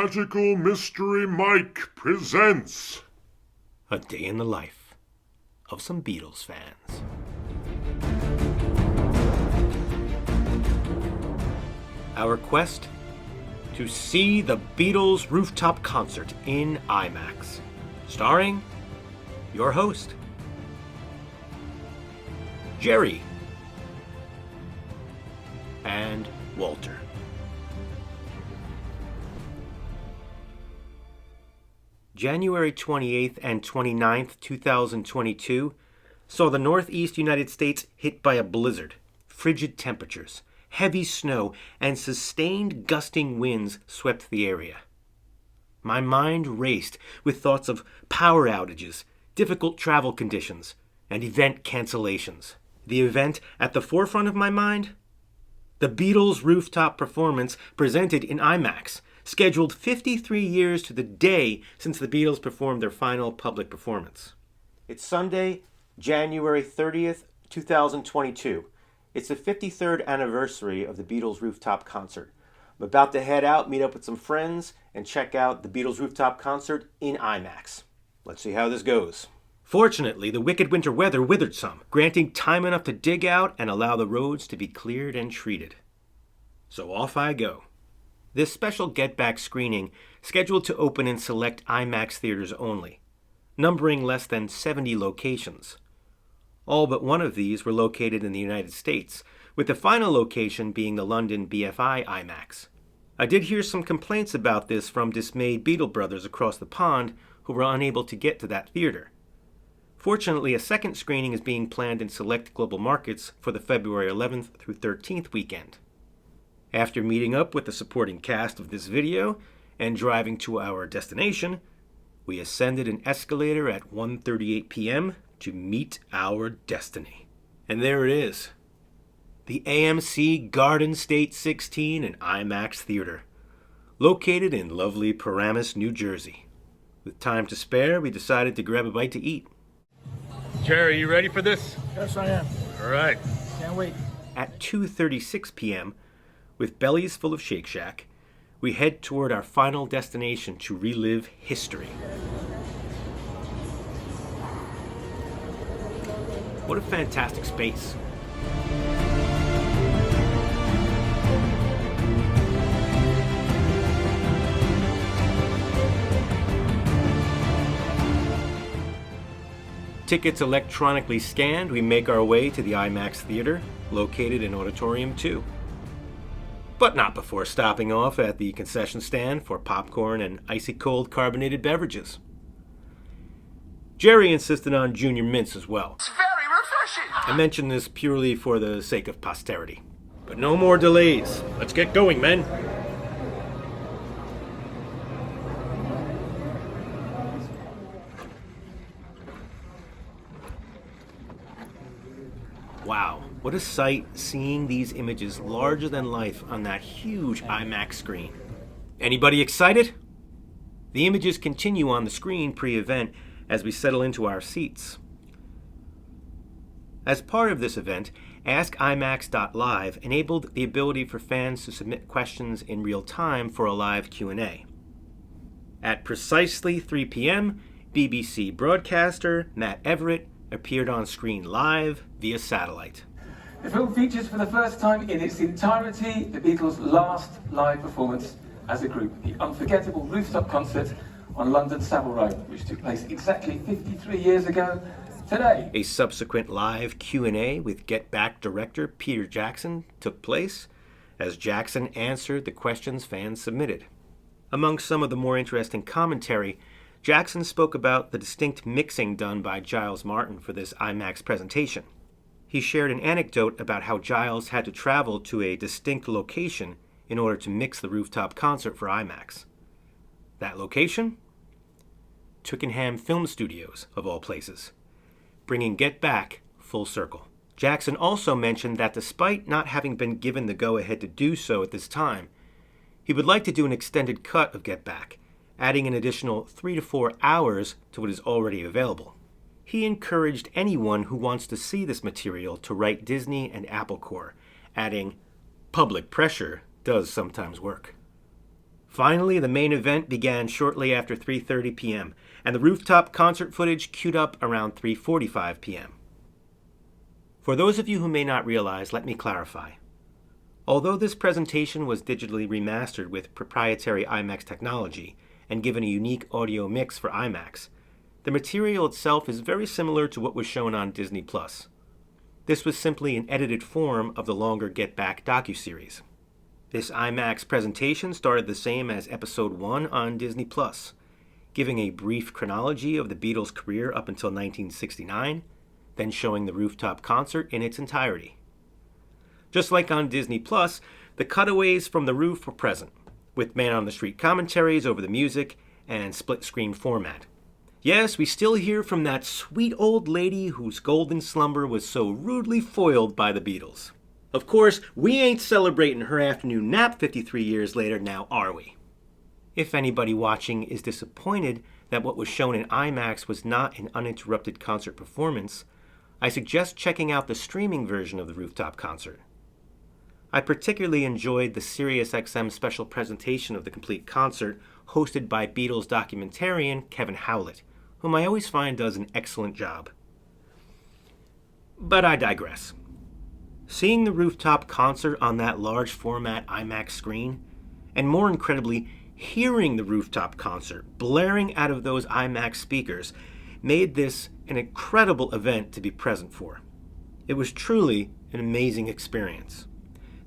Magical Mystery Mike presents A Day in the Life of some Beatles fans. Our quest to see the Beatles Rooftop Concert in IMAX, starring your host, Jerry and Walter. January 28th and 29th, 2022 saw the northeast United States hit by a blizzard. Frigid temperatures, heavy snow, and sustained gusting winds swept the area. My mind raced with thoughts of power outages, difficult travel conditions, and event cancellations. The event at the forefront of my mind? The Beatles Rooftop performance presented in IMAX, scheduled 53 years to the day since the Beatles performed their final public performance. It's Sunday, January 30th, 2022. It's the 53rd anniversary of the Beatles Rooftop Concert. I'm about to head out, meet up with some friends, and check out the Beatles Rooftop Concert in IMAX. Let's see how this goes. Fortunately, the wicked winter weather withered some, granting time enough to dig out and allow the roads to be cleared and treated. So off I go. This special Get Back screening, scheduled to open in select IMAX theaters only, numbering less than 70 locations. All but one of these were located in the United States, with the final location being the London BFI IMAX. I did hear some complaints about this from dismayed Beatle brothers across the pond who were unable to get to that theater. Fortunately, a second screening is being planned in select global markets for the February 11th through 13th weekend. After meeting up with the supporting cast of this video and driving to our destination, we ascended an escalator at 1:38 p.m. to meet our destiny. And there it is, the AMC Garden State 16 and IMAX Theater, located in lovely Paramus, New Jersey. With time to spare, we decided to grab a bite to eat. Jerry, you ready for this? Yes, I am. All right. Can't wait. At 2:36 p.m., with bellies full of Shake Shack, we head toward our final destination to relive history. What a fantastic space. Tickets electronically scanned, we make our way to the IMAX Theater, located in Auditorium 2. But not before stopping off at the concession stand for popcorn and icy cold carbonated beverages. Jerry insisted on junior mints as well. It's very refreshing. I mention this purely for the sake of posterity. But no more delays. Let's get going, men. Wow, what a sight seeing these images larger than life on that huge IMAX screen. Anybody excited? The images continue on the screen pre-event as we settle into our seats. As part of this event, AskIMAX.live enabled the ability for fans to submit questions in real time for a live Q&A. At precisely 3 p.m., BBC broadcaster Matt Everett appeared on screen live via satellite. The film features for the first time in its entirety the Beatles' last live performance as a group, the unforgettable Rooftop Concert on London's Savile Row, which took place exactly 53 years ago today. A subsequent live Q&A with Get Back director Peter Jackson took place as Jackson answered the questions fans submitted. Among some of the more interesting commentary, Jackson spoke about the distinct mixing done by Giles Martin for this IMAX presentation. He shared an anecdote about how Giles had to travel to a distinct location in order to mix the Rooftop Concert for IMAX. That location? Twickenham Film Studios, of all places, bringing Get Back full circle. Jackson also mentioned that despite not having been given the go-ahead to do so at this time, he would like to do an extended cut of Get Back, adding an additional 3 to 4 hours to what is already available. He encouraged anyone who wants to see this material to write Disney and Apple Corps, adding, "Public pressure does sometimes work." Finally, the main event began shortly after 3:30 p.m., and the rooftop concert footage queued up around 3:45 p.m. For those of you who may not realize, let me clarify. Although this presentation was digitally remastered with proprietary IMAX technology and given a unique audio mix for IMAX, the material itself is very similar to what was shown on Disney+. This was simply an edited form of the longer Get Back docuseries. This IMAX presentation started the same as Episode 1 on Disney+, giving a brief chronology of the Beatles' career up until 1969, then showing the rooftop concert in its entirety. Just like on Disney+, the cutaways from the roof were present, with man-on-the-street commentaries over the music and split-screen format. Yes, we still hear from that sweet old lady whose golden slumber was so rudely foiled by the Beatles. Of course, we ain't celebrating her afternoon nap 53 years later now, are we? If anybody watching is disappointed that what was shown in IMAX was not an uninterrupted concert performance, I suggest checking out the streaming version of the rooftop concert. I particularly enjoyed the SiriusXM special presentation of the complete concert hosted by Beatles documentarian Kevin Howlett, whom I always find does an excellent job. But I digress. Seeing the rooftop concert on that large format IMAX screen, and more incredibly, hearing the rooftop concert blaring out of those IMAX speakers, made this an incredible event to be present for. It was truly an amazing experience.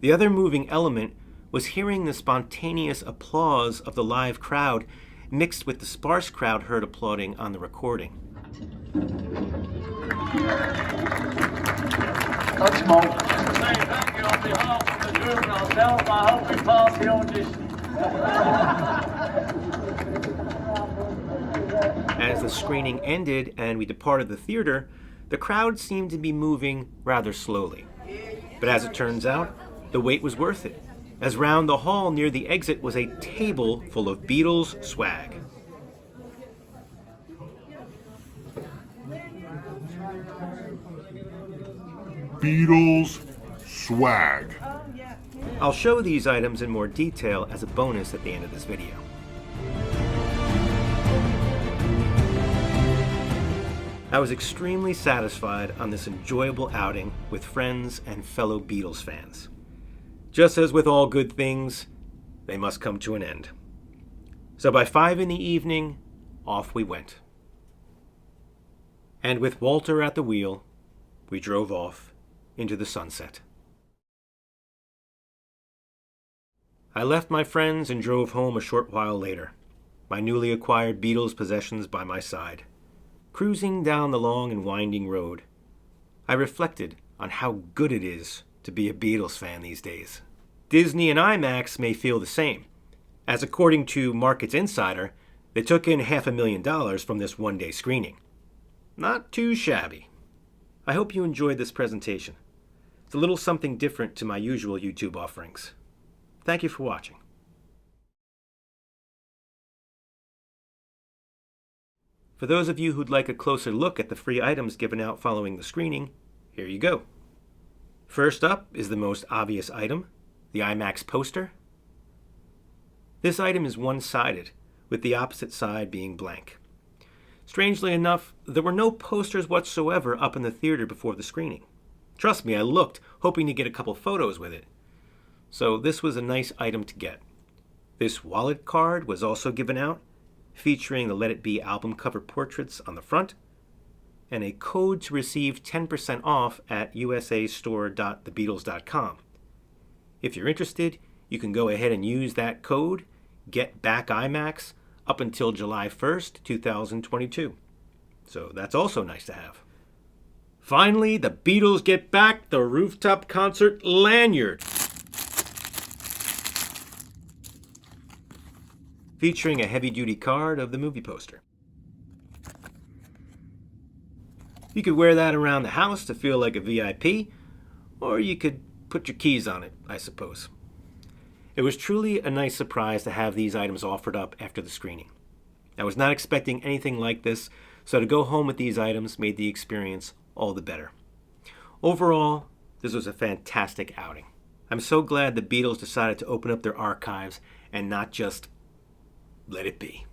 The other moving element was hearing the spontaneous applause of the live crowd mixed with the sparse crowd heard applauding on the recording. That's Mo. Say thank you on behalf of the group and ourselves. I hope we pass the audition. As the screening ended and we departed the theater, the crowd seemed to be moving rather slowly. But as it turns out, the wait was worth it, as round the hall near the exit was a table full of Beatles swag. Beatles swag. I'll show these items in more detail as a bonus at the end of this video. I was extremely satisfied on this enjoyable outing with friends and fellow Beatles fans. Just as with all good things, they must come to an end. So by 5 in the evening, off we went. And with Walter at the wheel, we drove off into the sunset. I left my friends and drove home a short while later, my newly acquired Beatles possessions by my side. Cruising down the long and winding road, I reflected on how good it is to be a Beatles fan these days. Disney and IMAX may feel the same, as according to Markets Insider, they took in $500,000 from this one-day screening. Not too shabby. I hope you enjoyed this presentation. It's a little something different to my usual YouTube offerings. Thank you for watching. For those of you who'd like a closer look at the free items given out following the screening, here you go. First up is the most obvious item, the IMAX poster. This item is one-sided, with the opposite side being blank. Strangely enough, there were no posters whatsoever up in the theater before the screening. Trust me, I looked, hoping to get a couple photos with it. So this was a nice item to get. This wallet card was also given out, featuring the Let It Be album cover portraits on the front, and a code to receive 10% off at usastore.thebeatles.com. If you're interested, you can go ahead and use that code, Get Back IMAX, up until July 1st, 2022. So that's also nice to have. Finally, the Beatles Get Back the Rooftop Concert lanyard, featuring a heavy-duty card of the movie poster. You could wear that around the house to feel like a VIP, or you could put your keys on it, I suppose. It was truly a nice surprise to have these items offered up after the screening. I was not expecting anything like this, so to go home with these items made the experience all the better. Overall, this was a fantastic outing. I'm so glad the Beatles decided to open up their archives and not just let it be.